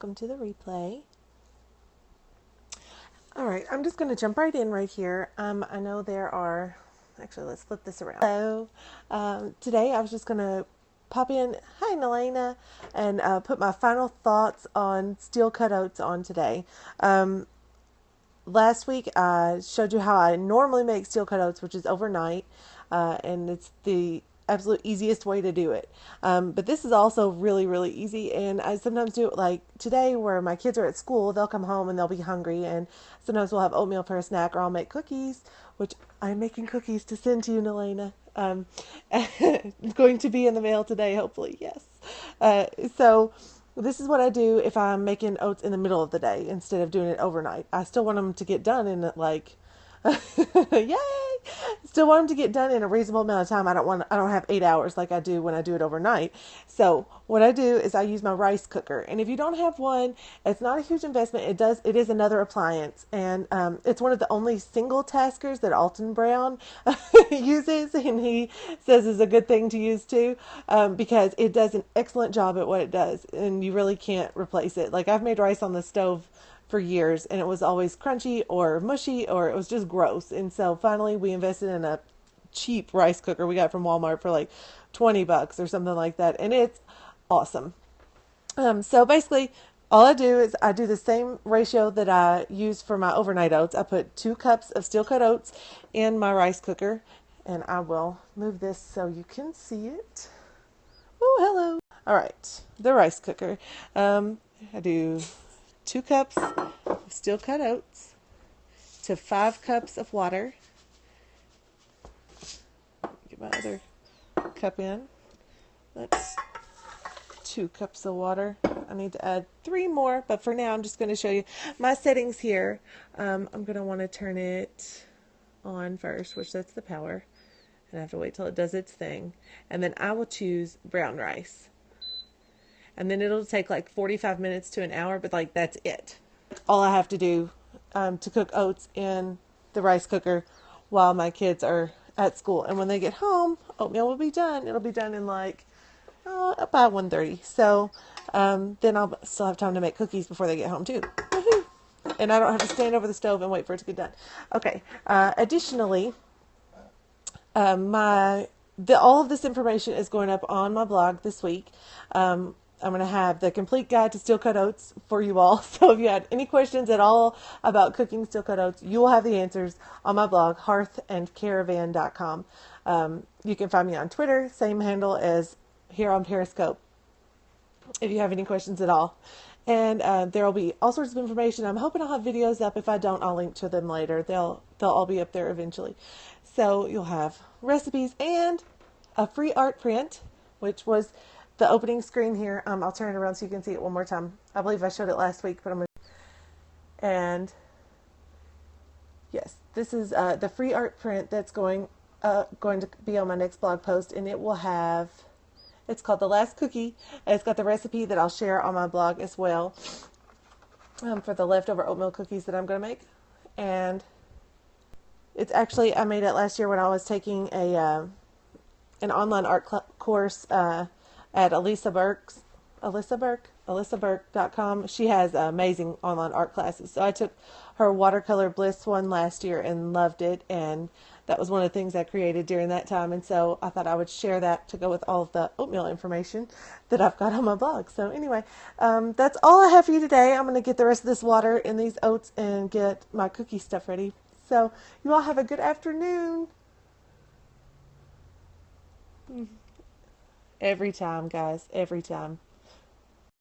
welcome to the replay. All right, I'm just going to jump right in right here. I know there are, actually, let's flip this around. Hello. Today I was just going to pop in, hi Nelena, and put my final thoughts on steel cut oats on today. Last week I showed you how I normally make steel cut oats, which is overnight, and it's the absolute easiest way to do it. But this is also really, really easy, and I sometimes do it like today where my kids are at school. They'll come home and they'll be hungry, and sometimes we'll have oatmeal for a snack, or I'll make cookies, which I'm making cookies to send to you, Nelena. It's going to be in the mail today, hopefully, yes. So this is what I do if I'm making oats in the middle of the day instead of doing it overnight. I still want them to get done in like, yay! Still want them to get done in a reasonable amount of time. I don't have 8 hours like I do when I do it overnight. So what I do is I use my rice cooker. And if you don't have one, it's not a huge investment. It is another appliance. And it's one of the only single taskers that Alton Brown uses. And he says is a good thing to use too, because it does an excellent job at what it does. And you really can't replace it. Like I've made rice on the stove for years, and it was always crunchy or mushy, or it was just gross. And so finally we invested in a cheap rice cooker we got from Walmart for like $20 or something like that, and it's awesome. So basically all I do is I do the same ratio that I use for my overnight oats. I put 2 cups of steel cut oats in my rice cooker, and I will move this so you can see it. Oh, hello. All right, the rice cooker. I do 2 cups of steel cut oats to 5 cups of water. Get my other cup in. That's 2 cups of water. I need to add 3 more, but for now I'm just going to show you my settings here. I'm going to want to turn it on first, which that's the power, and I have to wait till it does its thing, and then I will choose brown rice. And then it'll take like 45 minutes to an hour, but like that's it. All I have to do to cook oats in the rice cooker while my kids are at school. And when they get home, oatmeal will be done. It'll be done in like about 1:30. So then I'll still have time to make cookies before they get home too. Woohoo! And I don't have to stand over the stove and wait for it to get done. Okay. Additionally, all of this information is going up on my blog this week. I'm going to have the complete guide to steel cut oats for you all. So if you had any questions at all about cooking steel cut oats, you will have the answers on my blog, hearthandcaravan.com. You can find me on Twitter, same handle as here on Periscope, if you have any questions at all. And there will be all sorts of information. I'm hoping I'll have videos up. If I don't, I'll link to them later. They'll all be up there eventually. So you'll have recipes and a free art print, which was the opening screen here. I'll turn it around so you can see it one more time. I believe I showed it last week, but I'm going to... And yes, this is the free art print that's going to be on my next blog post, and it will have... It's called The Last Cookie. It's got the recipe that I'll share on my blog as well for the leftover oatmeal cookies that I'm going to make. And it's actually, I made it last year when I was taking an online art course at AlysaBurke.com. She has amazing online art classes. So I took her Watercolor Bliss one last year and loved it, and that was one of the things I created during that time. And so I thought I would share that to go with all of the oatmeal information that I've got on my blog. So anyway, that's all I have for you today. I'm going to get the rest of this water in these oats and get my cookie stuff ready. So you all have a good afternoon. Every time, guys, every time.